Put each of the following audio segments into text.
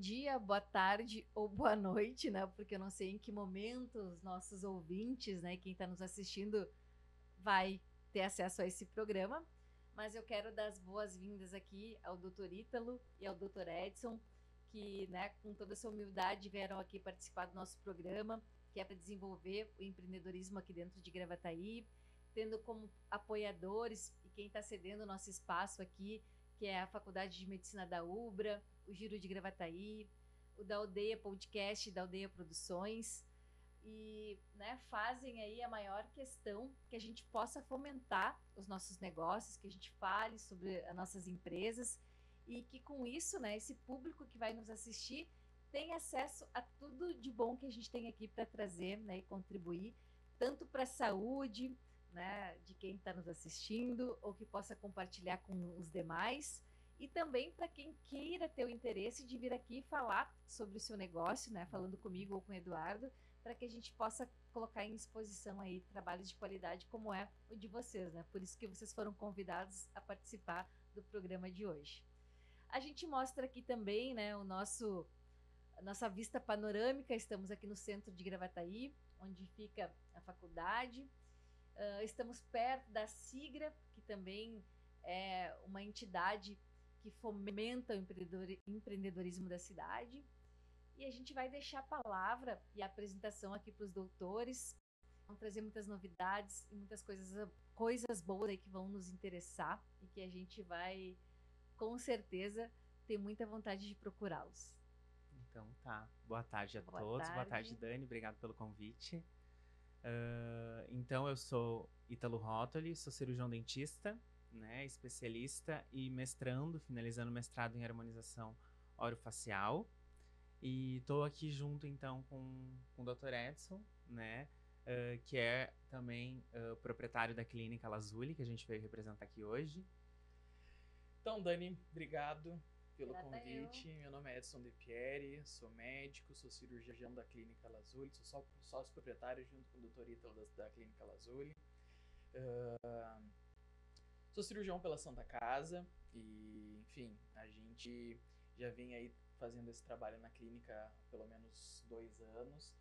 dia, boa tarde ou boa noite, né? Porque eu não sei em que momento os nossos ouvintes, né, quem está nos assistindo vai ter acesso a esse programa. Mas eu quero dar as boas-vindas aqui ao Dr. Ítalo e ao Dr. Edson, que, né, com toda essa humildade vieram aqui participar do nosso programa, que é para desenvolver o empreendedorismo aqui dentro de Gravataí, tendo como apoiadores e quem está cedendo o nosso espaço aqui, que é a Faculdade de Medicina da UBRA, o Giro de Gravataí, o da Aldeia Podcast, da Aldeia Produções, e, né, fazem aí a maior questão que a gente possa fomentar os nossos negócios, que a gente fale sobre as nossas empresas e que com isso, né, esse público que vai nos assistir tem acesso a tudo de bom que a gente tem aqui para trazer, né, e contribuir tanto para a saúde, né, de quem está nos assistindo ou que possa compartilhar com os demais. E também para quem queira ter o interesse de vir aqui falar sobre o seu negócio, né, falando comigo ou com o Eduardo, para que a gente possa colocar em exposição aí trabalhos de qualidade como é o de vocês, né? Por isso que vocês foram convidados a participar do programa de hoje. A gente mostra aqui também, né, a nossa vista panorâmica. Estamos aqui no centro de Gravataí, onde fica a faculdade. Estamos perto da Sigra, que também é uma entidade que fomenta o empreendedorismo da cidade. E a gente vai deixar a palavra e a apresentação aqui para os doutores. Vão trazer muitas novidades e muitas coisas boas aí que vão nos interessar e que a gente vai, com certeza, ter muita vontade de procurá-los. Então tá. Boa tarde a Boa todos. tarde. Boa tarde, Dani. Obrigado pelo convite. Então, eu sou Ítalo Rótoli, sou cirurgião dentista, né, especialista e mestrando, finalizando mestrado em harmonização orofacial. E estou aqui junto, então, com o Dr. Edson, né, que é também proprietário da clínica Lazuli, que a gente veio representar aqui hoje. Então, Dani, obrigado pelo Grata convite. Meu nome é Edson De Pieri, sou médico, sou cirurgião da clínica Lazuli, sou sócio proprietário junto com o Dr. Ítalo da clínica Lazuli. Sou cirurgião pela Santa Casa e, enfim, a gente já vem aí fazendo esse trabalho na clínica há pelo menos 2 anos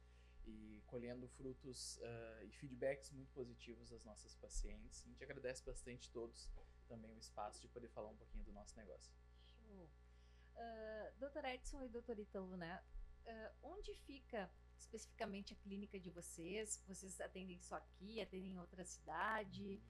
e colhendo frutos e feedbacks muito positivos das nossas pacientes. A gente agradece bastante a todos também o espaço de poder falar um pouquinho do nosso negócio. Show. Dr. Edson e Dr. Ítalo, né? Onde fica especificamente a clínica de vocês? Vocês atendem só aqui, atendem em outra cidade?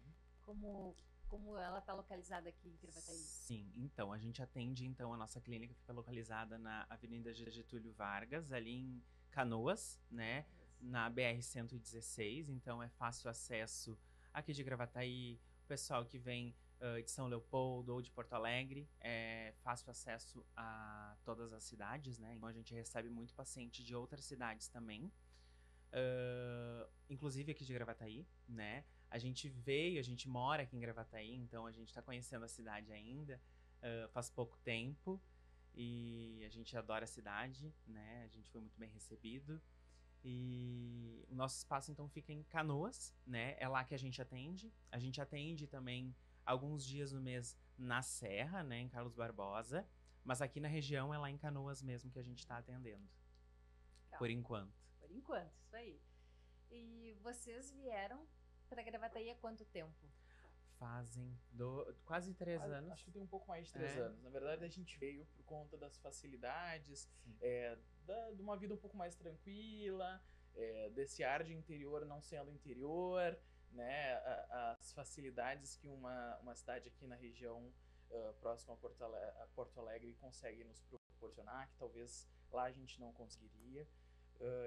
Como ela está localizada aqui em Gravataí? Sim, então, a gente atende, então, a nossa clínica fica localizada na Avenida Getúlio Vargas, ali em Canoas, né, na BR-116, então é fácil acesso aqui de Gravataí, o pessoal que vem de São Leopoldo ou de Porto Alegre, é fácil acesso a todas as cidades, né, então a gente recebe muito paciente de outras cidades também, inclusive aqui de Gravataí, né. A gente mora aqui em Gravataí, então a gente está conhecendo a cidade ainda, faz pouco tempo, e a gente adora a cidade, né? A gente foi muito bem recebido. E o nosso espaço, então, fica em Canoas, né? É lá que a gente atende. A gente atende também alguns dias no mês na Serra, né? Em Carlos Barbosa. Mas aqui na região é lá em Canoas mesmo que a gente está atendendo. Legal. Por enquanto. Por enquanto, isso aí. E vocês vieram para Gravataí há quanto tempo? Fazem quase 3 anos. Acho que tem um pouco mais de 3 anos. Na verdade, a gente veio por conta das facilidades, de uma vida um pouco mais tranquila, desse ar de interior não sendo interior, né? As facilidades que uma cidade aqui na região próxima a Porto Alegre consegue nos proporcionar, que talvez lá a gente não conseguiria.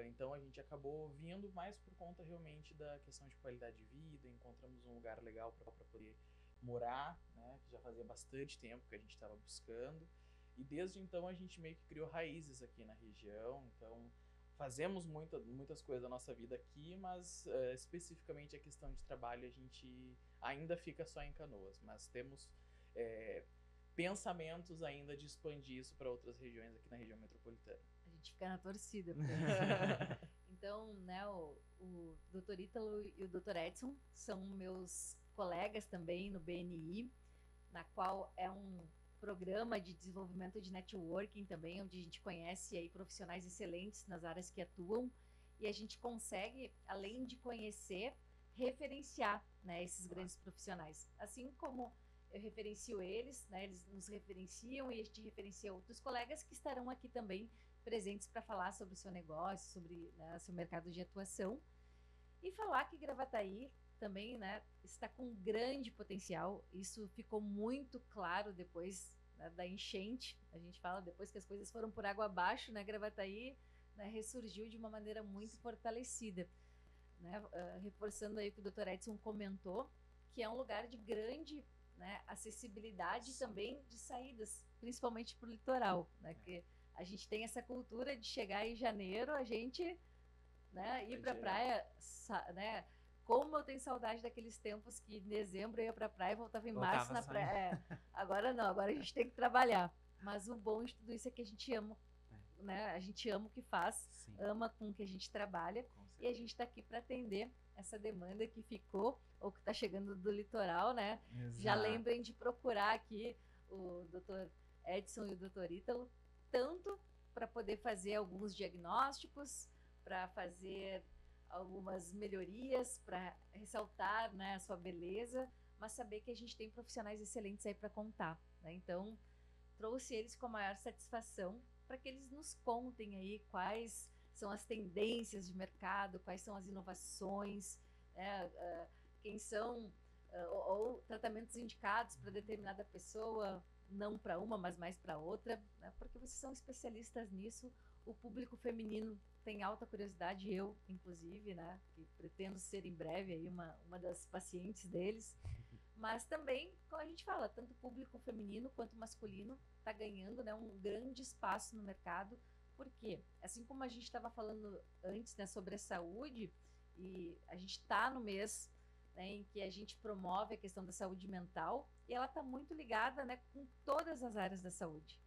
Então a gente acabou vindo mais por conta realmente da questão de qualidade de vida, encontramos um lugar legal para poder morar, né, que já fazia bastante tempo que a gente estava buscando, e desde então a gente meio que criou raízes aqui na região, então fazemos muitas coisas da nossa vida aqui, mas especificamente a questão de trabalho a gente ainda fica só em Canoas, mas temos pensamentos ainda de expandir isso para outras regiões aqui na região metropolitana. A gente fica na torcida. Então, né, o Dr. Ítalo e o Dr. Edson são meus colegas também no BNI, na qual é um programa de desenvolvimento de networking também, onde a gente conhece aí profissionais excelentes nas áreas que atuam e a gente consegue, além de conhecer, referenciar, né, esses grandes profissionais. Assim como eu referencio eles, né, eles nos referenciam e a gente referencia outros colegas que estarão aqui também presentes para falar sobre o seu negócio, sobre, né, seu mercado de atuação. E falar que Gravataí também, né, está com um grande potencial. Isso ficou muito claro depois, né, da enchente. A gente fala depois que as coisas foram por água abaixo, né, Gravataí, né, ressurgiu de uma maneira muito fortalecida. Né, reforçando aí o que o Dr. Edson comentou, que é um lugar de grande, né, acessibilidade e também de saídas, principalmente para o litoral, né, que a gente tem essa cultura de chegar em janeiro, a gente, né, ir para a praia, né, como eu tenho saudade daqueles tempos que em dezembro eu ia para a praia e voltava em março na praia. Agora não, agora a gente tem que trabalhar. Mas o bom de tudo isso é que a gente ama, né, a gente ama o que faz, sim, ama com o que a gente trabalha, e a gente está aqui para atender essa demanda que ficou ou que está chegando do litoral, né? Exato. Já lembrem de procurar aqui o Dr. Edson e o Dr. Ítalo, tanto para poder fazer alguns diagnósticos, para fazer algumas melhorias, para ressaltar, né, a sua beleza, mas saber que a gente tem profissionais excelentes aí para contar, né? Então, trouxe eles com a maior satisfação para que eles nos contem aí quais são as tendências de mercado, quais são as inovações, né, quem são ou tratamentos indicados para determinada pessoa, não para uma, mas mais para outra, né, porque vocês são especialistas nisso. O público feminino tem alta curiosidade, eu, inclusive, né, que pretendo ser em breve aí uma das pacientes deles. Mas também, como a gente fala, tanto o público feminino quanto masculino está ganhando, né, um grande espaço no mercado. Porque, assim como a gente estava falando antes, né, sobre a saúde, e a gente está no mês, né, em que a gente promove a questão da saúde mental, e ela está muito ligada, né, com todas as áreas da saúde,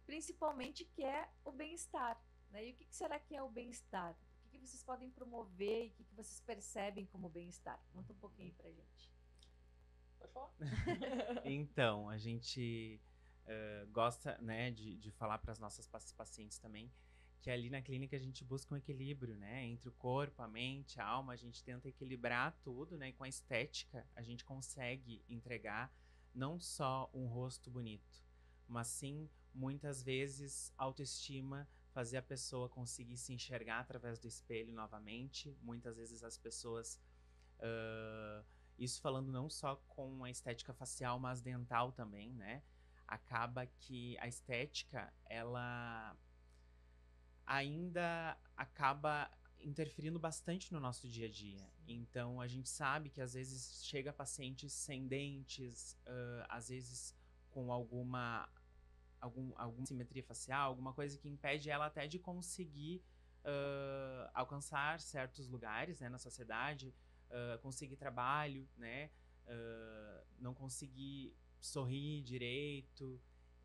principalmente que é o bem-estar. Né? E o que será que é o bem-estar? O que vocês podem promover e o que vocês percebem como bem-estar? Conta um pouquinho para a gente. Pode falar. Então, a gente gosta, né, de falar para as nossas pacientes também que ali na clínica a gente busca um equilíbrio, né, entre o corpo, a mente, a alma. A gente tenta equilibrar tudo, né, e com a estética a gente consegue entregar não só um rosto bonito, mas sim, muitas vezes, autoestima, fazer a pessoa conseguir se enxergar através do espelho novamente. Muitas vezes as pessoas... isso falando não só com a estética facial, mas dental também, né? Acaba que a estética, ela ainda acaba interferindo bastante no nosso dia a dia. Então, a gente sabe que às vezes chega pacientes sem dentes, às vezes com alguma simetria facial, alguma coisa que impede ela até de conseguir alcançar certos lugares, né, na sociedade, conseguir trabalho, né, não conseguir sorrir direito.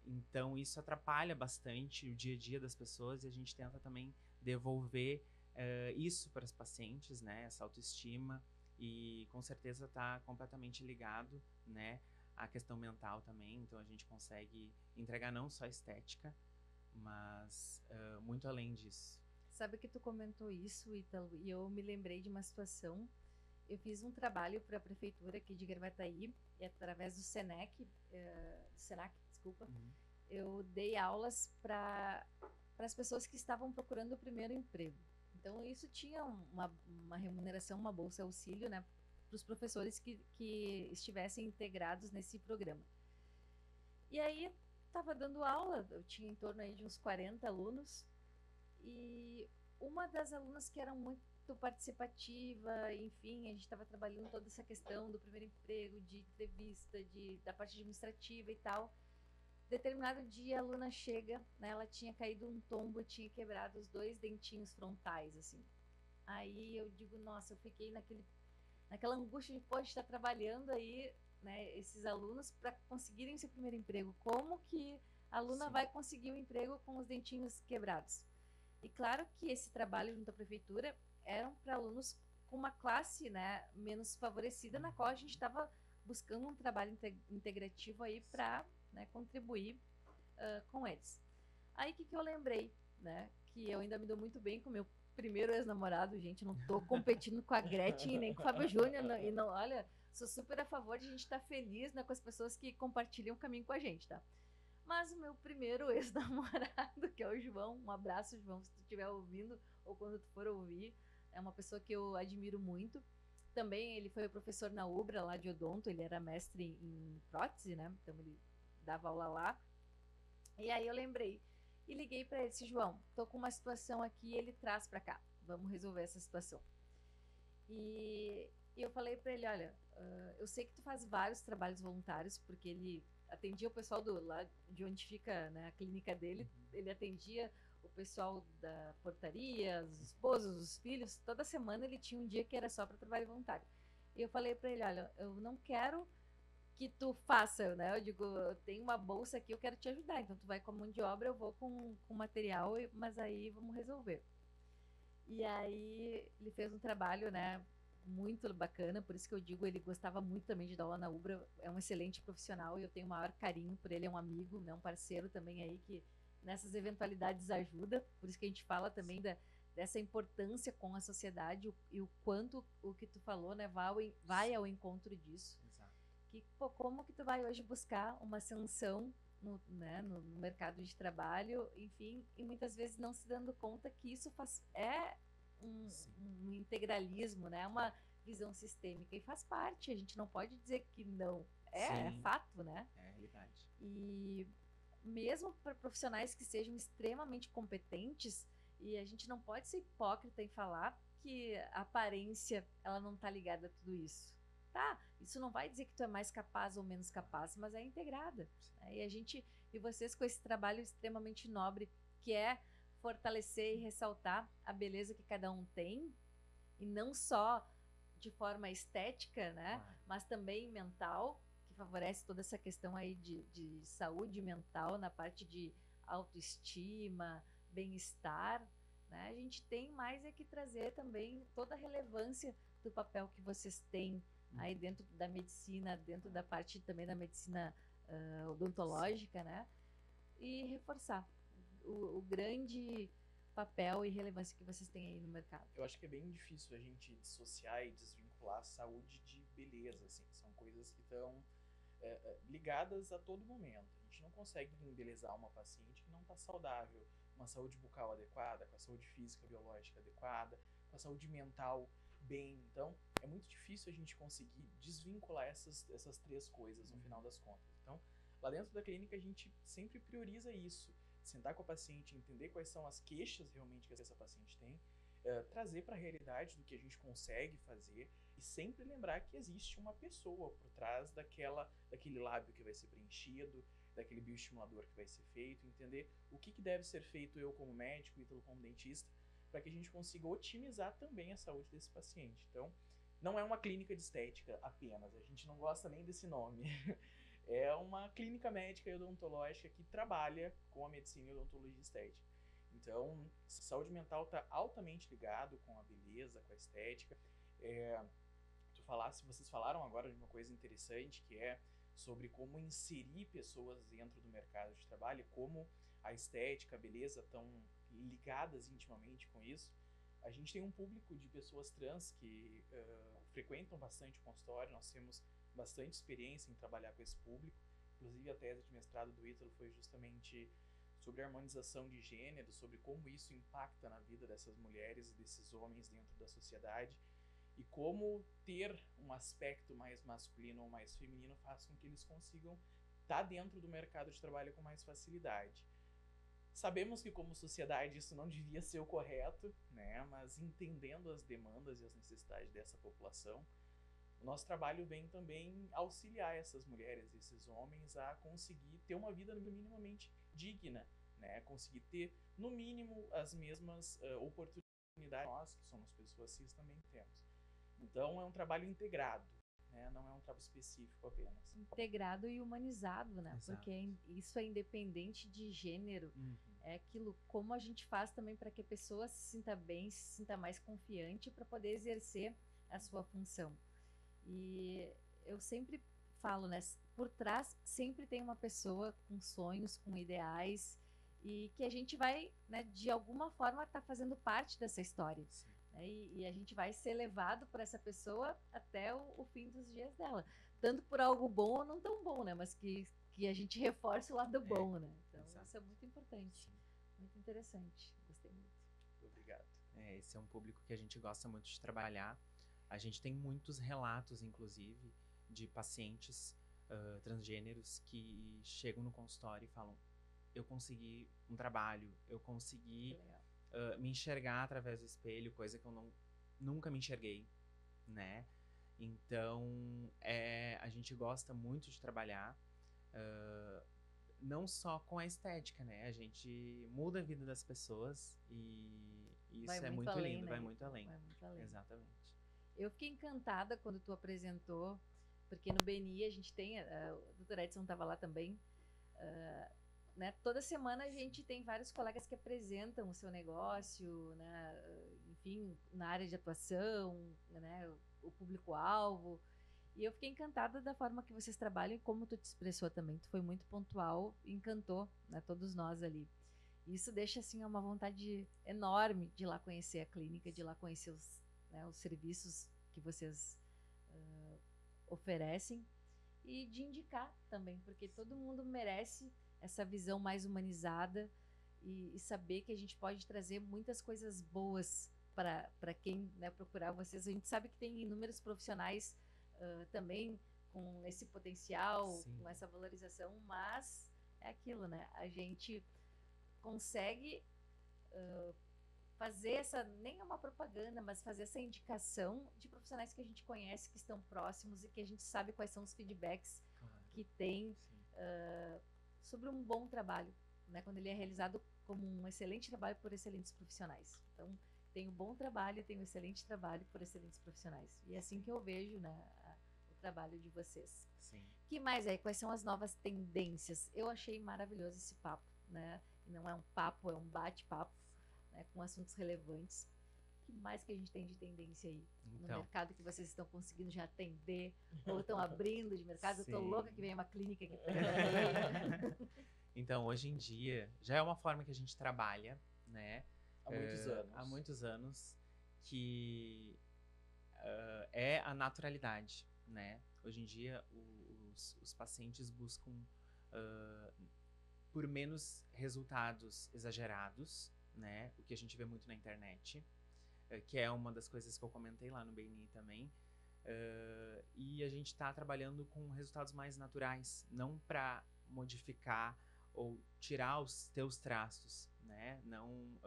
Então isso atrapalha bastante o dia a dia das pessoas, e a gente tenta também devolver isso para as pacientes, né, essa autoestima, e com certeza está completamente ligado, né, à questão mental também. Então a gente consegue entregar não só a estética, mas muito além disso. Sabe que tu comentou isso, Ítalo, e eu me lembrei de uma situação. Eu fiz um trabalho para a prefeitura aqui de Gravataí, e através do Senac, desculpa, eu dei aulas para as pessoas que estavam procurando o primeiro emprego. Então, isso tinha uma remuneração, uma bolsa auxílio, né, para os professores que estivessem integrados nesse programa. E aí, estava dando aula, eu tinha em torno aí de uns 40 alunos, e uma das alunas que era muito participativa, enfim, a gente estava trabalhando toda essa questão do primeiro emprego, de entrevista, da parte administrativa e tal. Determinado dia a aluna chega, né, ela tinha caído um tombo, tinha quebrado os 2 dentinhos frontais, assim. Aí eu digo, nossa, eu fiquei naquela angústia de pode estar trabalhando aí, né, esses alunos para conseguirem esse primeiro emprego. Como que a aluna vai conseguir um emprego com os dentinhos quebrados? E claro que esse trabalho junto à prefeitura eram para alunos com uma classe, né, menos favorecida, na qual a gente estava buscando um trabalho integrativo aí para, né, contribuir com eles. Aí, o que eu lembrei, né, que eu ainda me dou muito bem com o meu primeiro ex-namorado, gente, não tô competindo com a Gretchen e nem com o Fábio Júnior, e não, olha, sou super a favor de a gente estar feliz, né, com as pessoas que compartilham o caminho com a gente, tá? Mas o meu primeiro ex-namorado, que é o João, um abraço, João, se tu estiver ouvindo ou quando tu for ouvir, é uma pessoa que eu admiro muito. Também ele foi professor na Ubra, lá de odonto, ele era mestre em prótese, né? Então ele dava aula lá. E aí eu lembrei e liguei para ele, disse, João, tô com uma situação aqui, ele traz para cá, vamos resolver essa situação. E eu falei para ele, olha, eu sei que tu faz vários trabalhos voluntários, porque ele atendia o pessoal lá de onde fica, né, a clínica dele, ele atendia o pessoal da portaria, os esposos, os filhos, toda semana ele tinha um dia que era só para trabalho voluntário. E eu falei para ele, olha, eu não quero que tu faça, né? Eu digo, eu tenho uma bolsa aqui, eu quero te ajudar. Então, tu vai com a mão de obra, eu vou com material, mas aí vamos resolver. E aí, ele fez um trabalho, né? Muito bacana, por isso que eu digo, ele gostava muito também de dar aula na Ubra, é um excelente profissional e eu tenho o maior carinho por ele, é um amigo, né? Um parceiro também aí que nessas eventualidades ajuda, por isso que a gente fala também dessa importância com a sociedade e o quanto o que tu falou, né? Vai ao encontro disso. Que, pô, como que tu vai hoje buscar uma sanção no mercado de trabalho, enfim, e muitas vezes não se dando conta que isso é um integralismo, né? Uma visão sistêmica e faz parte, a gente não pode dizer que não. É fato, né? É realidade. E mesmo para profissionais que sejam extremamente competentes, e a gente não pode ser hipócrita em falar que a aparência ela não está ligada a tudo isso. Tá, isso não vai dizer que tu é mais capaz ou menos capaz, mas é integrada. Né? E vocês com esse trabalho extremamente nobre, que é fortalecer e ressaltar a beleza que cada um tem, e não só de forma estética, né, mas também mental, que favorece toda essa questão aí de saúde mental, na parte de autoestima, bem-estar, né? A gente tem mais é que trazer também toda a relevância do papel que vocês têm aí dentro da medicina, dentro da parte também da medicina odontológica, né? E reforçar o grande papel e relevância que vocês têm aí no mercado. Eu acho que é bem difícil a gente dissociar e desvincular saúde de beleza, assim. São coisas que estão ligadas a todo momento. A gente não consegue embelezar uma paciente que não está saudável, uma saúde bucal adequada, com a saúde física, biológica adequada, com a saúde mental bem. Então, é muito difícil a gente conseguir desvincular essas três coisas no final das contas. Então, lá dentro da clínica, a gente sempre prioriza isso. Sentar com a paciente, entender quais são as queixas realmente que essa paciente tem, trazer para a realidade do que a gente consegue fazer e sempre lembrar que existe uma pessoa por trás daquele lábio que vai ser preenchido, daquele bioestimulador que vai ser feito, entender o que deve ser feito eu como médico, Ítalo como dentista, para que a gente consiga otimizar também a saúde desse paciente. Então, não é uma clínica de estética apenas, a gente não gosta nem desse nome. É uma clínica médica e odontológica que trabalha com a medicina e odontologia estética. Então, saúde mental está altamente ligado com a beleza, com a estética. Vocês falaram agora de uma coisa interessante, que é sobre como inserir pessoas dentro do mercado de trabalho, como a estética, a beleza estão ligadas intimamente com isso. A gente tem um público de pessoas trans que frequentam bastante o consultório, nós temos bastante experiência em trabalhar com esse público. Inclusive, a tese de mestrado do Ítalo foi justamente sobre a harmonização de gênero, sobre como isso impacta na vida dessas mulheres e desses homens dentro da sociedade, e como ter um aspecto mais masculino ou mais feminino faz com que eles consigam estar dentro do mercado de trabalho com mais facilidade. Sabemos que como sociedade isso não devia ser o correto, né? Mas entendendo as demandas e as necessidades dessa população, o nosso trabalho vem também auxiliar essas mulheres e esses homens a conseguir ter uma vida minimamente digna, né? Conseguir ter, no mínimo, as mesmas oportunidades que nós, que somos pessoas cis, também temos. Então, é um trabalho integrado, né? Não é um trabalho específico apenas. Integrado e humanizado, né? Exato. Porque isso é independente de gênero. É aquilo, como a gente faz também para que a pessoa se sinta bem, se sinta mais confiante para poder exercer a sua função. E eu sempre falo, né? Por trás sempre tem uma pessoa com sonhos, com ideais, e que a gente vai, né, de alguma forma, estar fazendo parte dessa história. Né? E a gente vai ser levado por essa pessoa até o fim dos dias dela. Tanto por algo bom ou não tão bom, né? Mas que a gente reforce o lado bom, né? Então, isso é muito importante. Sim. Muito interessante. Gostei muito. Obrigado. Esse é um público que a gente gosta muito de trabalhar. A gente tem muitos relatos, inclusive, de pacientes transgêneros que chegam no consultório e falam: eu consegui um trabalho, eu consegui me enxergar através do espelho, coisa que eu nunca me enxerguei, né? Então, a gente gosta muito de trabalhar, não só com a estética, né? A gente muda a vida das pessoas e isso é muito lindo, né? Vai muito além. Vai muito além. Exatamente. Eu fiquei encantada quando tu apresentou, porque no BNI a gente tem, o Dr. Edson estava lá também, né? Toda semana a gente tem vários colegas que apresentam o seu negócio, né? Enfim, na área de atuação, né? O público-alvo. E eu fiquei encantada da forma que vocês trabalham e como tu te expressou também. Tu foi muito pontual, encantou, né, todos nós ali. E isso deixa assim uma vontade enorme de ir lá conhecer a clínica, de ir lá conhecer os serviços que vocês oferecem e de indicar também, porque todo mundo merece essa visão mais humanizada e saber que a gente pode trazer muitas coisas boas para quem, né, procurar vocês. A gente sabe que tem inúmeros profissionais também com esse potencial, sim, com essa valorização, mas é aquilo, né? A gente consegue fazer essa, nem é uma propaganda, mas fazer essa indicação de profissionais que a gente conhece, que estão próximos e que a gente sabe quais são os feedbacks que tem sobre um bom trabalho, né? Quando ele é realizado como um excelente trabalho por excelentes profissionais. Então, tem um bom trabalho, tem um excelente trabalho por excelentes profissionais. E é assim que eu vejo, né, o trabalho de vocês. Sim. Que mais aí? Quais são as novas tendências? Eu achei maravilhoso esse papo, né? Não é um papo, é um bate-papo, né, com assuntos relevantes. O que mais que a gente tem de tendência aí no mercado que vocês estão conseguindo já atender ou estão abrindo de mercado? Sim. Eu tô louca que venha uma clínica aqui perto. Então, hoje em dia, já é uma forma que a gente trabalha, né? Há muitos anos. Há muitos anos, que é a naturalidade, né? Hoje em dia, os pacientes buscam por menos resultados exagerados, né? O que a gente vê muito na internet, que é uma das coisas que eu comentei lá no BNI também. E a gente está trabalhando com resultados mais naturais, não para modificar ou tirar os teus traços, né? Não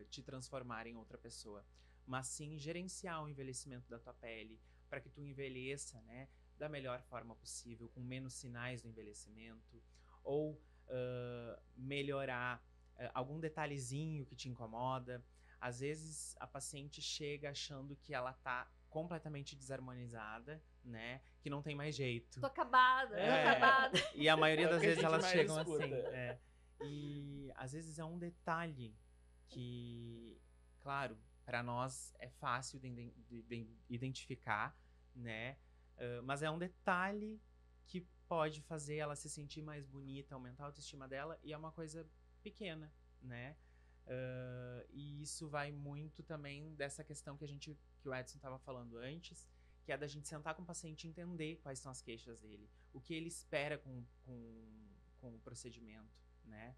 te transformar em outra pessoa, mas sim gerenciar o envelhecimento da tua pele para que tu envelheça, né, da melhor forma possível, com menos sinais do envelhecimento, ou melhorar algum detalhezinho que te incomoda. Às vezes a paciente chega achando que ela tá completamente desarmonizada, né? Que não tem mais jeito. Tô acabada, tô acabada. E a maioria das vezes elas chegam escuta. assim. E às vezes é um detalhe que, claro, para nós é fácil de identificar, né? Mas é um detalhe que pode fazer ela se sentir mais bonita, aumentar a autoestima dela, e é uma coisa pequena, né? E isso vai muito também dessa questão que o Edson estava falando antes, que é da gente sentar com o paciente e entender quais são as queixas dele, o que ele espera com o procedimento, né?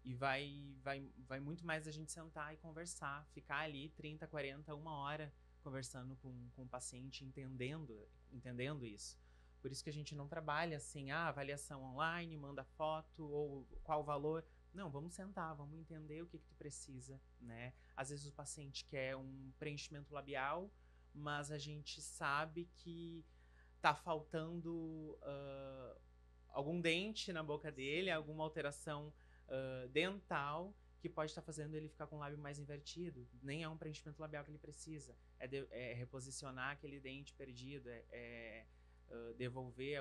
E vai muito mais da gente sentar e conversar, ficar ali 30, 40, uma hora conversando com o paciente, entendendo isso. Por isso que a gente não trabalha assim, avaliação online, manda foto, ou qual o valor. Não, vamos sentar, vamos entender o que tu precisa, né? Às vezes o paciente quer um preenchimento labial, mas a gente sabe que tá faltando algum dente na boca dele, alguma alteração dental que pode estar fazendo ele ficar com o lábio mais invertido. Nem é um preenchimento labial que ele precisa, é reposicionar aquele dente perdido, devolver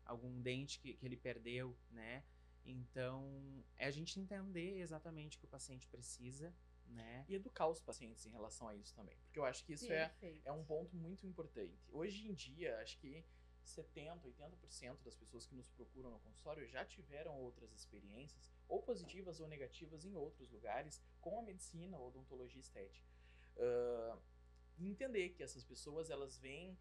algum dente que ele perdeu, né? Então, é a gente entender exatamente o que o paciente precisa, né? E educar os pacientes em relação a isso também. Porque eu acho que isso é um ponto muito importante. Hoje em dia, acho que 70%, 80% das pessoas que nos procuram no consultório já tiveram outras experiências, ou positivas ou negativas, em outros lugares, com a medicina ou odontologia estética. Entender que essas pessoas, elas vêm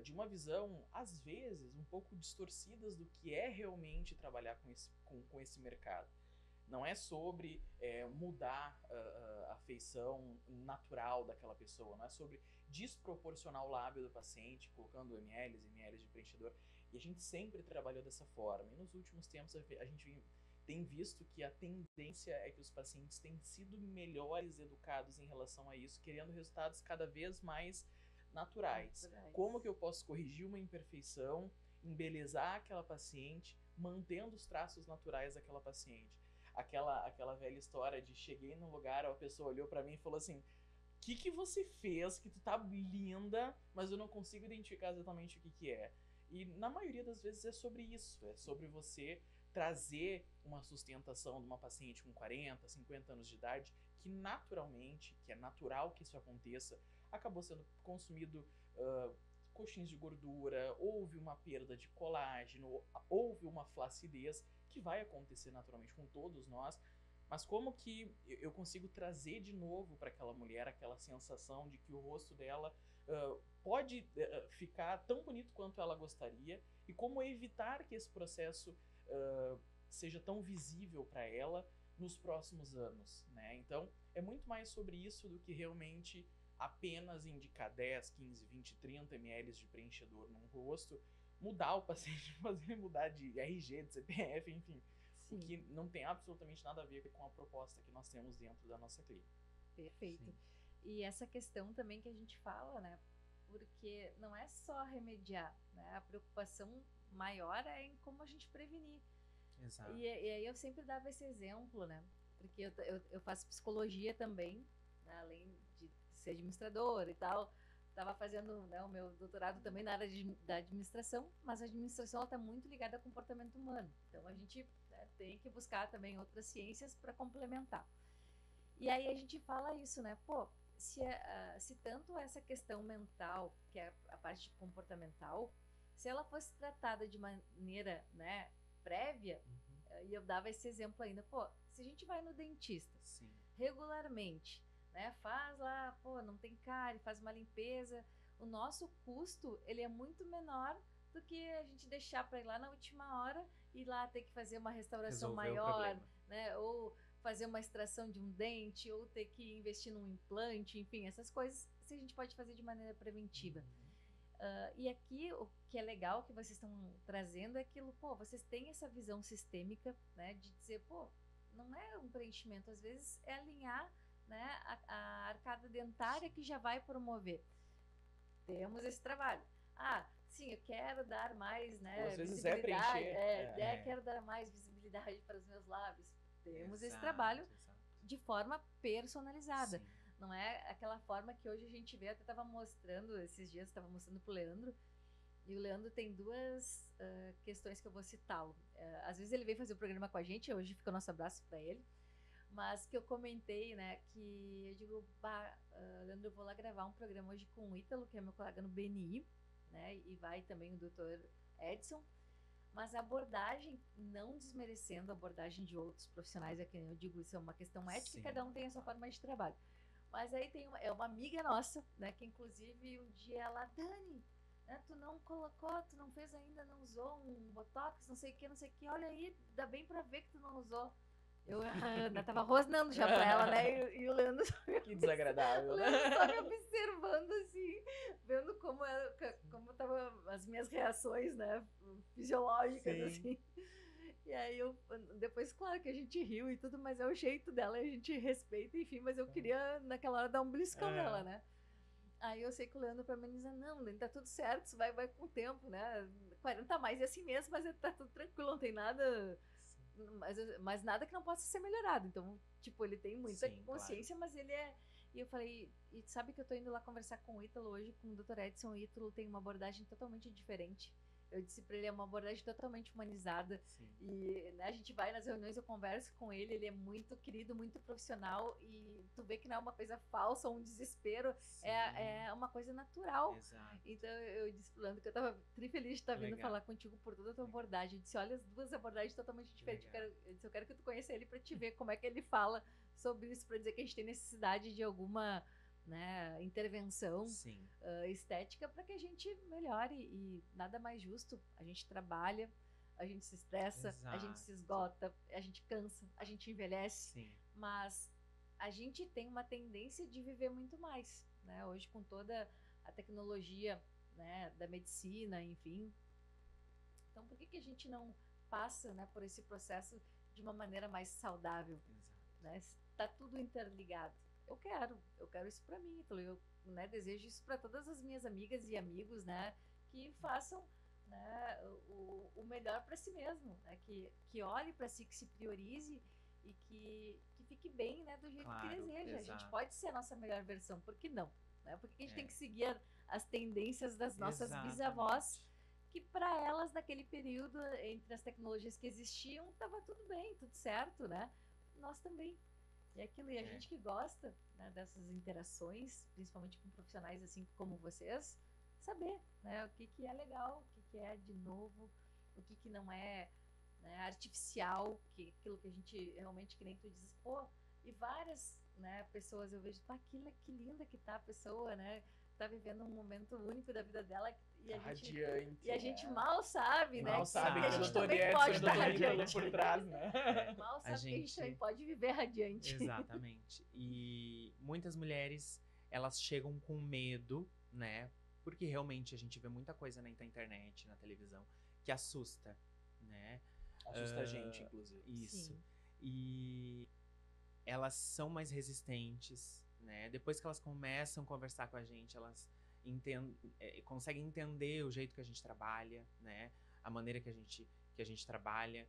de uma visão, às vezes, um pouco distorcidas do que é realmente trabalhar com esse mercado. Não é sobre mudar a feição natural daquela pessoa, não é sobre desproporcionar o lábio do paciente, colocando ml de preenchedor. E a gente sempre trabalhou dessa forma. E nos últimos tempos a gente tem visto que a tendência é que os pacientes têm sido melhores educados em relação a isso, querendo resultados cada vez mais naturais. Como que eu posso corrigir uma imperfeição, embelezar aquela paciente, mantendo os traços naturais daquela paciente? Aquela velha história de cheguei num lugar, a pessoa olhou pra mim e falou assim: que você fez que tu tá linda, mas eu não consigo identificar exatamente o que é. E na maioria das vezes é sobre isso, é sobre você trazer uma sustentação de uma paciente com 40, 50 anos de idade, que naturalmente, que é natural que isso aconteça, acabou sendo consumido coxins de gordura, houve uma perda de colágeno, houve uma flacidez, que vai acontecer naturalmente com todos nós, mas como que eu consigo trazer de novo para aquela mulher aquela sensação de que o rosto dela pode ficar tão bonito quanto ela gostaria, e como evitar que esse processo seja tão visível para ela nos próximos anos, né? Então, é muito mais sobre isso do que realmente apenas indicar 10, 15, 20, 30 ml de preenchedor num rosto, mudar o paciente, fazer mudar de RG, de CPF, enfim. Sim. O que não tem absolutamente nada a ver com a proposta que nós temos dentro da nossa clínica. Perfeito. Sim. E essa questão também que a gente fala, né? Porque não é só remediar, né? A preocupação maior é em como a gente prevenir. Exato. E aí eu sempre dava esse exemplo, né? Porque eu faço psicologia também, né? Além de ser administradora e tal. Estava fazendo, né, o meu doutorado também na área da administração, mas a administração está muito ligada ao comportamento humano. Então a gente, né, tem que buscar também outras ciências para complementar. E aí a gente fala isso, né? Pô, se tanto essa questão mental, que é a parte comportamental, se ela fosse tratada de maneira, né, prévia, e eu dava esse exemplo ainda, pô, se a gente vai no dentista Sim. regularmente, né, faz lá, pô, não tem cárie, faz uma limpeza, o nosso custo, ele é muito menor do que a gente deixar para ir lá na última hora e lá ter que fazer uma restauração maior, né, ou fazer uma extração de um dente, ou ter que investir num implante, enfim, essas coisas a gente pode fazer de maneira preventiva. E aqui o que é legal que vocês estão trazendo é aquilo, pô, vocês têm essa visão sistêmica, né, de dizer, pô, não é um preenchimento, às vezes é alinhar, né, a arcada dentária que já vai promover. Temos esse trabalho. Ah, sim, eu quero dar mais, né, às vezes visibilidade, preencher. Quero dar mais visibilidade para os meus lábios. Temos esse Exato, trabalho exato. de forma personalizada. Sim. Não é aquela forma que hoje a gente vê. Eu até estava mostrando, esses dias, estava mostrando pro Leandro, e o Leandro tem duas questões que eu vou citá-lo. Às vezes ele vem fazer o programa com a gente, hoje fica o nosso abraço para ele, mas que eu comentei, né, que eu digo, Leandro, eu vou lá gravar um programa hoje com o Ítalo, que é meu colega no BNI, né, e vai também o Dr. Edson, mas a abordagem, não desmerecendo a abordagem de outros profissionais, é que eu digo, isso é uma questão ética, sim, cada um tem a sua forma de trabalho. Mas aí tem uma amiga nossa, né, que inclusive um dia ela, Dani, né, tu não colocou, tu não fez ainda, não usou um botox, não sei o que, olha aí, dá bem pra ver que tu não usou. Eu tava rosnando já pra ela, né, e o Leandro só que desagradável, né? O Leandro só me observando assim, vendo como tava as minhas reações, né, fisiológicas, sim, assim. E aí depois, claro que a gente riu e tudo, mas é o jeito dela, a gente respeita, enfim, mas eu queria naquela hora dar um beliscão nela, né? Aí eu sei que o Leandro pra mim diz, não, tá tudo certo, isso vai com o tempo, né? 40 a mais é assim mesmo, mas tá tudo tranquilo, não tem nada, mas nada que não possa ser melhorado. Então, tipo, ele tem muita, sim, consciência, claro, mas ele é... E eu falei, e sabe que eu tô indo lá conversar com o Ítalo hoje, com o Dr. Edson, o Ítalo tem uma abordagem totalmente diferente. Eu disse para ele, é uma abordagem totalmente humanizada. Sim. E né, a gente vai nas reuniões, eu converso com ele é muito querido, muito profissional. E tu vê que não é uma coisa falsa, um desespero, Sim. é uma coisa natural. Exato. Então eu disse pro Leandro que eu tava trifeliz de estar vindo Legal. falar contigo por toda a tua abordagem. Eu disse, olha, as duas abordagens totalmente diferentes. Eu quero que tu conheça ele para te ver como é que ele fala sobre isso, para dizer que a gente tem necessidade de alguma, né, intervenção Sim. estética para que a gente melhore. E nada mais justo. A gente trabalha, a gente se estressa, a gente se esgota, a gente cansa, a gente envelhece. Sim. Mas a gente tem uma tendência de viver muito mais, né? Hoje, com toda a tecnologia, né, da medicina, enfim. Então, por que a gente não passa, né, por esse processo de uma maneira mais saudável? Exato. Né? Está tudo interligado. Eu quero isso para mim. Então, eu, né, desejo isso para todas as minhas amigas e amigos, né, que façam, né, o melhor para si mesmo, né, que olhe para si, que se priorize e que fique bem, né, do jeito que deseja. Exato. A gente pode ser a nossa melhor versão, por que não? Né? Por que a gente tem que seguir as tendências das nossas bisavós, que para elas, naquele período, entre as tecnologias que existiam, estava tudo bem, tudo certo, né? Nós também. E aquilo, e a gente que gosta, né, dessas interações, principalmente com profissionais assim como vocês, saber, né, o que é legal, o que é de novo, o que não é, né, artificial, aquilo que a gente realmente, que nem tu dizes, pô, e várias, né, pessoas eu vejo, pá, que linda que tá a pessoa, né, tá vivendo um momento único da vida dela e a gente mal sabe, né? Mal sabe que a gente também Edson, pode estar radiante por trás, né? Mal sabe que a gente também pode viver radiante. Exatamente. E muitas mulheres, elas chegam com medo, né? Porque realmente a gente vê muita coisa na internet, na televisão, que assusta, né? Assusta a gente, inclusive. Isso. Sim. E elas são mais resistentes, né? Depois que elas começam a conversar com a gente, elas conseguem entender o jeito que a gente trabalha, né? A maneira que a gente trabalha.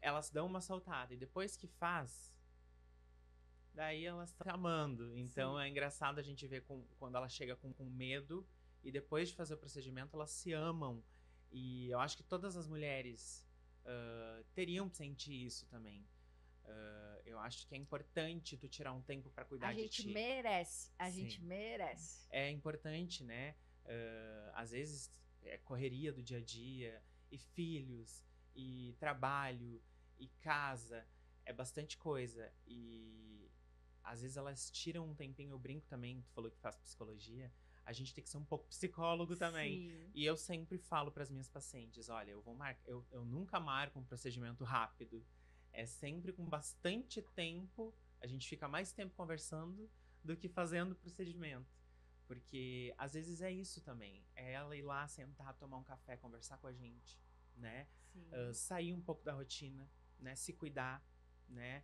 Elas dão uma soltada e depois que faz, daí elas estão amando. Então é engraçado a gente ver quando ela chega com medo e depois de fazer o procedimento elas se amam. E eu acho que todas as mulheres teriam que sentir isso também. Eu acho que é importante tu tirar um tempo para cuidar de ti. A gente merece. É importante, né? Às vezes é correria do dia a dia, e filhos, e trabalho, e casa, é bastante coisa. E às vezes elas tiram um tempinho, eu brinco também, tu falou que faz psicologia, a gente tem que ser um pouco psicólogo também. Sim. E eu sempre falo para as minhas pacientes, olha, eu nunca marco um procedimento rápido. É sempre com bastante tempo, a gente fica mais tempo conversando do que fazendo o procedimento. Porque às vezes é isso também, é ela ir lá, sentar, tomar um café, conversar com a gente, né? Sair um pouco da rotina, né? Se cuidar, né?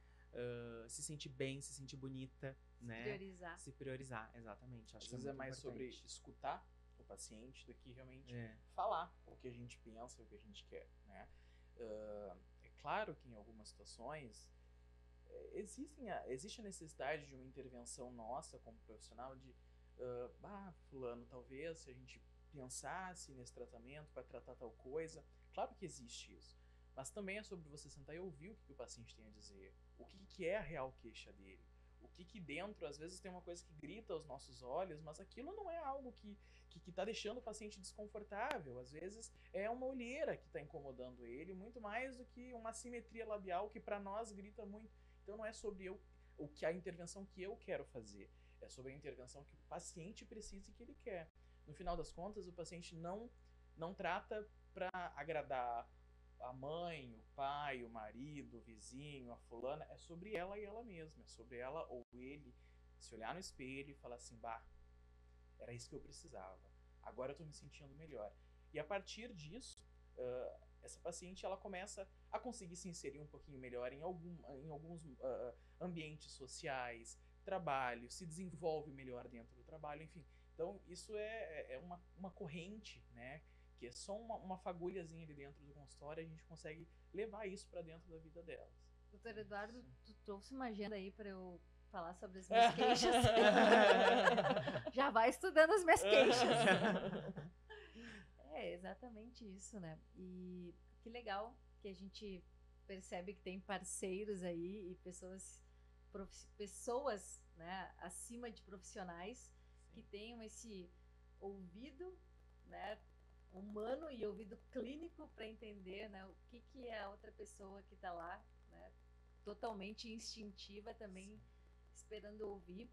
Se sentir bem, se sentir bonita, né? Priorizar. Se priorizar, exatamente. Acho Às que vezes é mais importante. sobre escutar o paciente do que realmente falar o que a gente pensa, o que a gente quer, né? É claro que em algumas situações existe a necessidade de uma intervenção nossa como profissional de fulano, talvez se a gente pensasse nesse tratamento para tratar tal coisa, claro que existe isso, mas também é sobre você sentar e ouvir o que o paciente tem a dizer, o que é a real queixa dele, o que dentro, às vezes tem uma coisa que grita aos nossos olhos, mas aquilo não é algo que tá deixando o paciente desconfortável. Às vezes é uma olheira que está incomodando ele, muito mais do que uma assimetria labial que para nós grita muito. Então não é sobre a intervenção que eu quero fazer, é sobre a intervenção que o paciente precisa e que ele quer. No final das contas, o paciente não trata para agradar a mãe, o pai, o marido, o vizinho, a fulana, é sobre ela e ela mesma, é sobre ela ou ele se olhar no espelho e falar assim, era isso que eu precisava, agora eu tô me sentindo melhor. E a partir disso, essa paciente ela começa a conseguir se inserir um pouquinho melhor em alguns ambientes sociais, trabalho, se desenvolve melhor dentro do trabalho, enfim. Então isso é uma corrente, né? Que é só uma fagulhazinha ali dentro do consultório, a gente consegue levar isso para dentro da vida delas. Doutor Eduardo, tu trouxe uma agenda aí para eu falar sobre as minhas queixas. Já vai estudando as minhas queixas. É exatamente isso, né? E que legal que a gente percebe que tem parceiros aí e pessoas, né, acima de profissionais que tenham esse ouvido, né, humano e ouvido clínico para entender, né, o que é a outra pessoa que está lá, né, totalmente instintiva também, esperando ouvir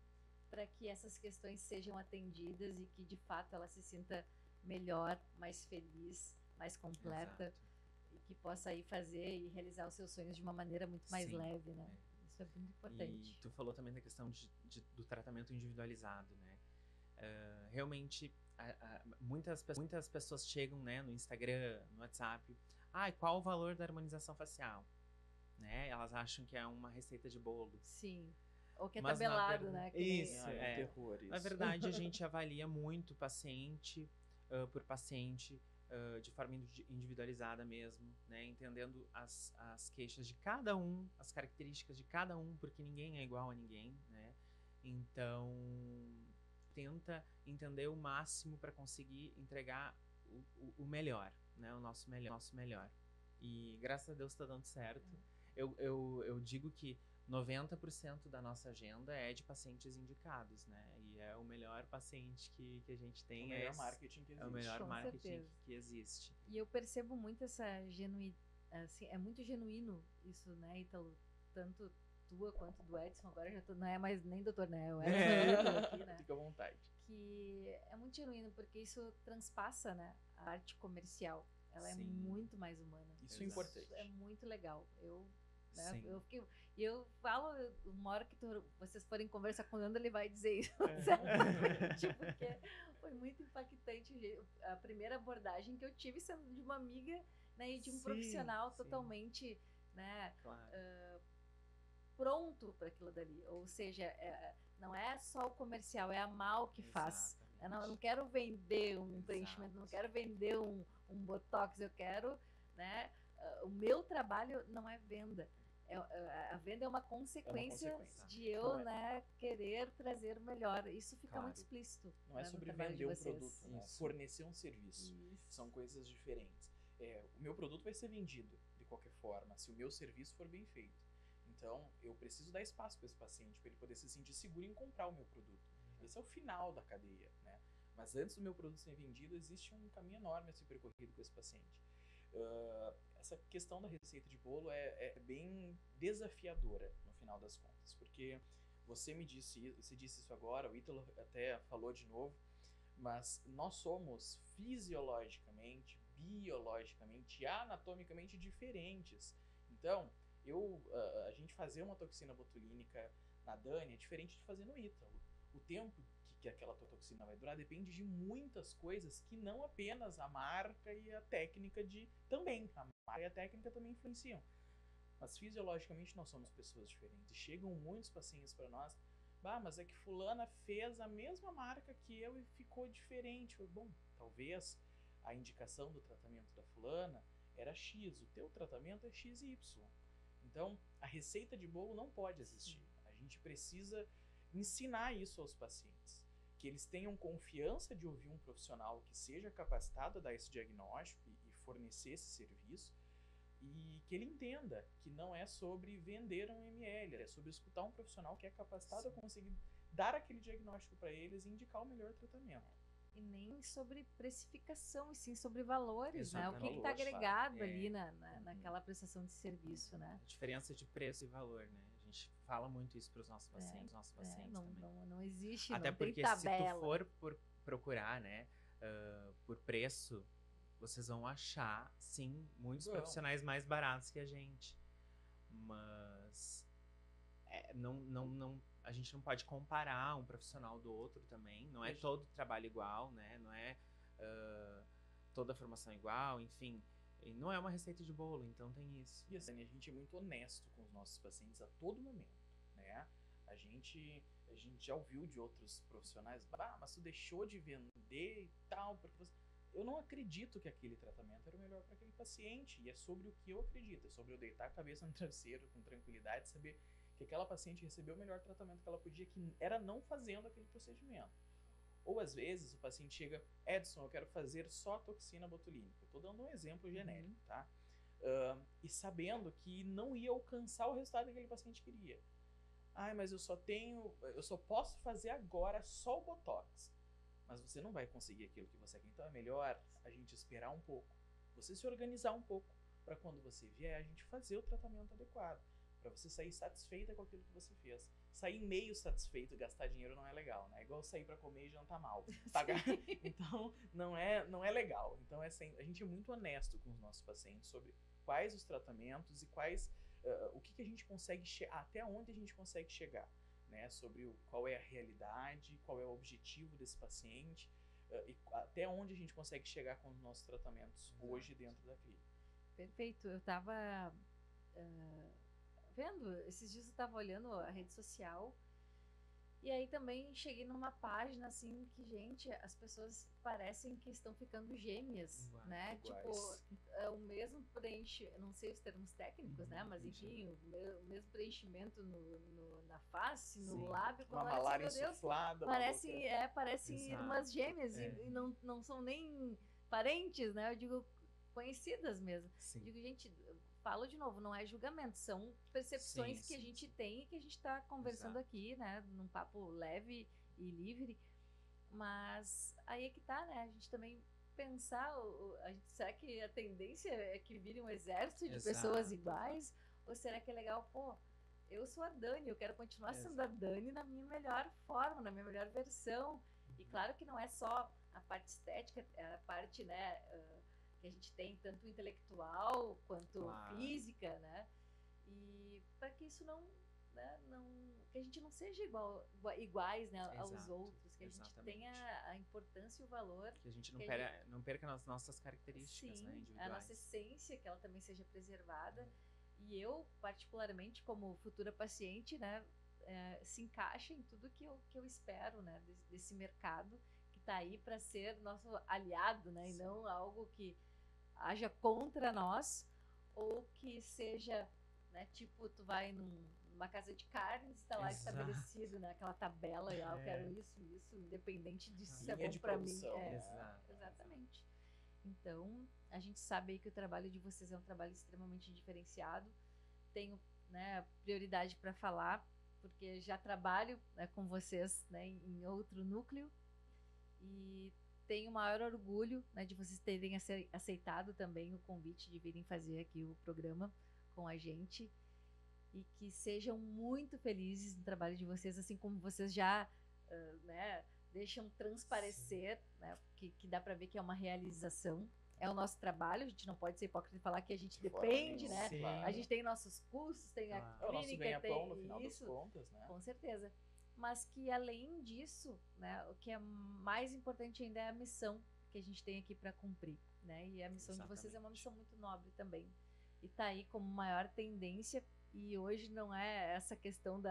para que essas questões sejam atendidas e que de fato ela se sinta melhor, mais feliz, mais completa. Exato. E que possa aí fazer e realizar os seus sonhos de uma maneira muito mais Sim, leve, né? Isso é muito importante. E tu falou também da questão do tratamento individualizado, né? Realmente, muitas pessoas chegam, né, no Instagram, no WhatsApp, qual o valor da harmonização facial? Né? Elas acham que é uma receita de bolo. Sim. Ou que é Mas, tabelado, né? Que nem- Isso, É um terror isso. Na verdade, a gente avalia muito paciente por paciente, de forma individualizada mesmo, né? Entendendo as queixas de cada um, as características de cada um, porque ninguém é igual a ninguém, né? Então, tenta entender o máximo para conseguir entregar o melhor, né? O nosso melhor. E graças a Deus está dando certo. Eu digo que 90% da nossa agenda é de pacientes indicados, né? E é o melhor paciente que a gente tem. É o melhor marketing que existe. É o melhor Com marketing certeza. que existe. E eu percebo muito essa assim, é muito genuíno isso, né, Ítalo? Tanto tua quanto do Edson, agora já não é mais nem doutor, né? O Edson e o Ítalo aqui, né? Fica à vontade. Que é muito genuíno, porque isso transpassa, né, a arte comercial. Ela é Sim. muito mais humana. Isso é Exato. importante. É muito legal. Né, Sim. eu falo, uma hora que vocês forem conversar com o Leandro, ele vai dizer isso, É. certamente, porque foi muito impactante a primeira abordagem que eu tive sendo de uma amiga, né, e de um Sim, profissional sim. totalmente, né, Claro. pronto para aquilo dali. Ou seja, não é só o comercial, é amar o que faz. Eu não quero vender um preenchimento, não quero vender um botox, eu quero, né, o meu trabalho não é venda. A venda é uma consequência, de eu, Não é. né, querer trazer o melhor. Isso fica Claro. muito explícito. Não é né, no sobre trabalho de vender um vocês. produto, né? Isso. Fornecer um serviço. Isso. São coisas diferentes. O meu produto vai ser vendido de qualquer forma, se o meu serviço for bem feito. Então, eu preciso dar espaço para esse paciente, para ele poder se sentir seguro em comprar o meu produto. Esse é o final da cadeia, né? Mas antes do meu produto ser vendido, existe um caminho enorme a ser percorrido com esse paciente. Essa questão da receita de bolo é bem desafiadora no final das contas, porque você disse isso agora, o Ítalo até falou de novo, mas nós somos fisiologicamente, biologicamente, anatomicamente diferentes. Então, a gente fazer uma toxina botulínica na Dani é diferente de fazer no Ítalo. O tempo que aquela toxina vai durar depende de muitas coisas que não apenas a marca e a técnica também. A marca e a técnica também influenciam. Mas fisiologicamente nós somos pessoas diferentes. E chegam muitos pacientes para nós, mas é que fulana fez a mesma marca que eu e ficou diferente. Bom, talvez a indicação do tratamento da fulana era X, o teu tratamento é XY. Então, a receita de bolo não pode existir. A gente precisa ensinar isso aos pacientes. Que eles tenham confiança de ouvir um profissional que seja capacitado a dar esse diagnóstico e fornecer esse serviço, e que ele entenda que não é sobre vender um ml, é sobre escutar um profissional que é capacitado a conseguir dar aquele diagnóstico para eles e indicar o melhor tratamento. E nem sobre precificação, e sim sobre valores, né? O Exatamente. que está agregado É. ali naquela prestação de serviço, né? A diferença de preço e valor, né? A gente fala muito isso para os nossos pacientes, também. Não existe, Até não tem porque tabela. se tu for procurar, né, por preço, vocês vão achar, sim, muitos profissionais mais baratos que a gente. Mas a gente não pode comparar um profissional do outro também. Não é todo trabalho igual, né? Não é toda formação igual, enfim. E não é uma receita de bolo, então tem isso. E assim, a gente é muito honesto com os nossos pacientes a todo momento, né? A gente já ouviu de outros profissionais, mas tu deixou de vender e tal, porque eu não acredito que aquele tratamento era o melhor para aquele paciente, e é sobre o que eu acredito, é sobre eu deitar a cabeça no travesseiro com tranquilidade, saber que aquela paciente recebeu o melhor tratamento que ela podia, que era não fazendo aquele procedimento. Ou às vezes o paciente chega, Edson, eu quero fazer só toxina botulínica. Estou dando um exemplo genérico, tá? E sabendo que não ia alcançar o resultado que aquele paciente queria. Mas eu só posso fazer agora só o Botox. Mas você não vai conseguir aquilo que você quer. Então é melhor a gente esperar um pouco, você se organizar um pouco, para quando você vier, a gente fazer o tratamento adequado, para você sair satisfeita com aquilo que você fez. Sair meio satisfeito e gastar dinheiro não é legal, né? É igual sair para comer e jantar mal. Pagar. Então, não é legal. Então, a gente é muito honesto com os nossos pacientes sobre quais os tratamentos e quais o que a gente consegue até onde a gente consegue chegar, né? Sobre qual é a realidade, qual é o objetivo desse paciente e até onde a gente consegue chegar com os nossos tratamentos hoje dentro da clínica. Perfeito. Eu estava vendo, esses dias eu estava olhando a rede social e aí também cheguei numa página assim que, gente, as pessoas parecem que estão ficando gêmeas, né? Iguais. Tipo, o mesmo preenchimento, não sei os termos técnicos, né? Mas enfim, o mesmo preenchimento na face, no lábio. Uma malária insuflada. Parecem irmãs gêmeas e não são nem parentes, né? Eu digo conhecidas mesmo. Sim. Digo, gente, falo de novo, não é julgamento, são percepções que a gente tem e que a gente está conversando aqui, né, num papo leve e livre, mas aí é que tá, né, a gente também pensar, será que a tendência é que vire um exército de pessoas iguais, ou será que é legal, eu sou a Dani, eu quero continuar sendo a Dani na minha melhor forma, na minha melhor versão, e claro que não é só a parte estética, é a parte, né, que a gente tem tanto intelectual quanto física, né? E para que isso que a gente não seja iguais, né, aos outros, que a gente tenha a importância e o valor, que a gente não perca as nossas características, né, individuais. A nossa essência, que ela também seja preservada. E eu, particularmente, como futura paciente, né, se encaixa em tudo que eu espero, né, desse mercado que está aí para ser nosso aliado, né, e não algo que haja contra nós, ou que seja, né, tipo, tu vai numa casa de carnes, está lá estabelecido, né, aquela tabela, eu quero isso, independente de se é bom para mim. Exatamente. Então, a gente sabe aí que o trabalho de vocês é um trabalho extremamente diferenciado. Tenho, né, prioridade para falar, porque já trabalho, né, com vocês, né, em outro núcleo, e tenho o maior orgulho, né, de vocês terem aceitado também o convite de virem fazer aqui o programa com a gente, e que sejam muito felizes no trabalho de vocês, assim como vocês já né, deixam transparecer, né, que dá para ver que é uma realização. É o nosso trabalho, a gente não pode ser hipócrita e falar que a gente depende, né? Claro. A gente tem nossos cursos, tem a clínica, o nosso ganha-pão tem no final isso, das contas, né? Com certeza. Mas que além disso, né, o que é mais importante ainda é a missão que a gente tem aqui para cumprir, né? E a missão de vocês é uma missão muito nobre também. E tá aí como maior tendência, e hoje não é essa questão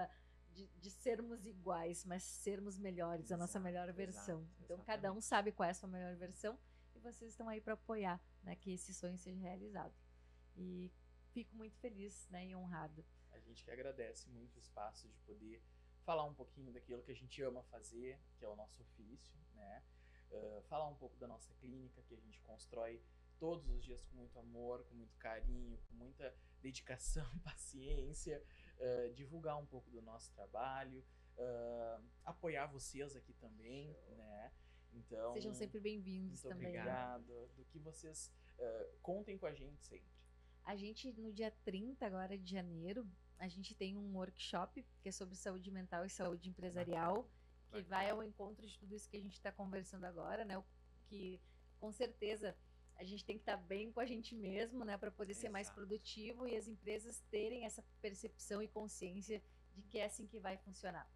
de sermos iguais, mas sermos melhores, a nossa melhor versão. Então cada um sabe qual é a sua melhor versão e vocês estão aí para apoiar, né, que esse sonho seja realizado. E fico muito feliz, né, e honrada. A gente que agradece muito o espaço de poder falar um pouquinho daquilo que a gente ama fazer, que é o nosso ofício, né? Falar um pouco da nossa clínica, que a gente constrói todos os dias com muito amor, com muito carinho, com muita dedicação, paciência, divulgar um pouco do nosso trabalho, apoiar vocês aqui também, né? Então, sejam sempre bem-vindos também. Obrigado. Do que vocês contem com a gente sempre. A gente, no dia 30 agora de janeiro, a gente tem um workshop que é sobre saúde mental e saúde empresarial, que vai ao encontro de tudo isso que a gente está conversando agora, né? Que com certeza a gente tem que estar bem com a gente mesmo, né? Para poder ser mais produtivo e as empresas terem essa percepção e consciência de que é assim que vai funcionar.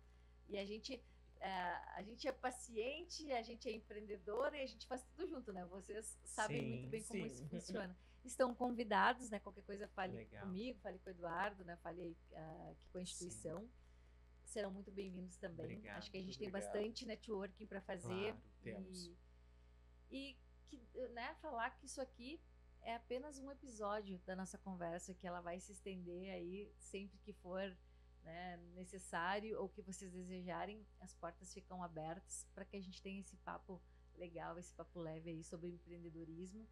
E a gente é paciente, a gente é empreendedora e a gente faz tudo junto, né? Vocês sabem muito bem como isso funciona. Estão convidados, né? Qualquer coisa, fale comigo, fale com o Eduardo, né? Fale aqui com a instituição. Serão muito bem-vindos também. Obrigado, acho que a gente tem bastante networking para fazer. Claro, temos. E que, né, falar que isso aqui é apenas um episódio da nossa conversa, que ela vai se estender aí sempre que for né, necessário ou que vocês desejarem, as portas ficam abertas para que a gente tenha esse papo legal, esse papo leve aí sobre empreendedorismo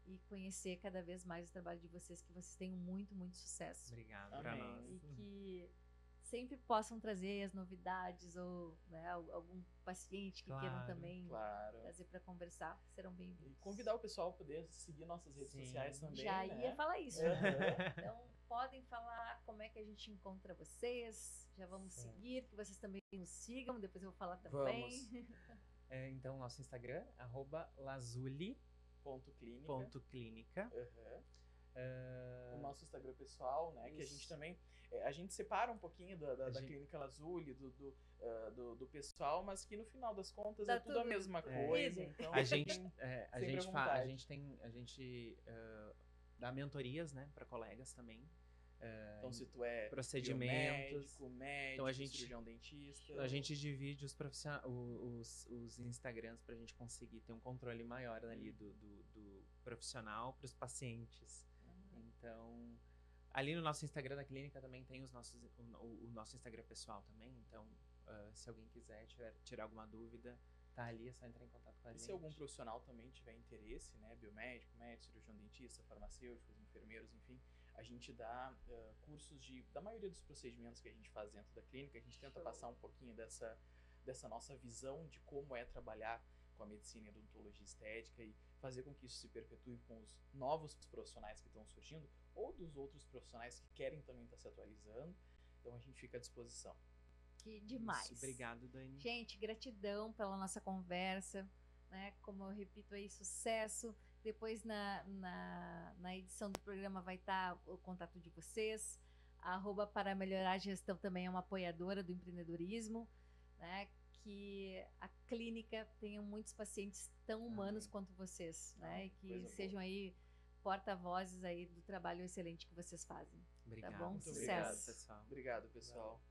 e conhecer cada vez mais o trabalho de vocês, que vocês tenham muito, muito sucesso. Obrigado para Amém. nós. E que sempre possam trazer as novidades ou, né, algum paciente que queiram Claro, também Claro. trazer para conversar, serão E bem-vindos. convidar o pessoal a poder seguir nossas redes Sim. sociais também, Já né? ia falar isso. Aham. Então, podem falar como é que a gente encontra vocês. Já vamos Certo. seguir, que vocês também nos sigam. Depois eu vou falar também. Então, nosso Instagram, @lazuli.clinica. Ponto clínica. Aham. O nosso Instagram pessoal, né? Que a gente Isso. também. A gente separa um pouquinho da gente- Clínica Lazuli, do pessoal, mas que no final das contas Tá é tudo a tudo mesma É. coisa. Então, A gente, fiquem a sempre gente, à a vontade. gente tem, dá mentorias, né, para colegas também. Então, se tu é procedimentos. médico, Então, a gente- cirurgião dentista. A gente divide os Instagrams pra gente conseguir ter um controle maior ali do profissional para os pacientes. Então, ali no nosso Instagram da clínica também tem o nosso Instagram pessoal também. Então, se alguém quiser tirar alguma dúvida, tá ali, é só entrar em contato com a E gente. se algum profissional também tiver interesse, né, biomédico, médico, cirurgião dentista, farmacêuticos, enfermeiros, enfim, a gente dá cursos da maioria dos procedimentos que a gente faz dentro da clínica. A gente tenta Show. passar um pouquinho dessa nossa visão de como é trabalhar com a medicina e a odontologia estética e fazer com que isso se perpetue com os novos profissionais que estão surgindo ou dos outros profissionais que querem também estar se atualizando. Então a gente fica à disposição. Que demais. Isso, obrigado, Dani. Gente, gratidão pela nossa conversa, né? Como eu repito aí, sucesso. Depois na edição do programa vai estar o contato de vocês. A @para melhorar a gestão também é uma apoiadora do empreendedorismo, né? Que a clínica tenha muitos pacientes tão humanos Amém. quanto vocês, né? E que Coisa sejam aí porta-vozes aí do trabalho excelente que vocês fazem. Obrigado. bom? Muito Sucesso. obrigado, pessoal. Obrigado, pessoal.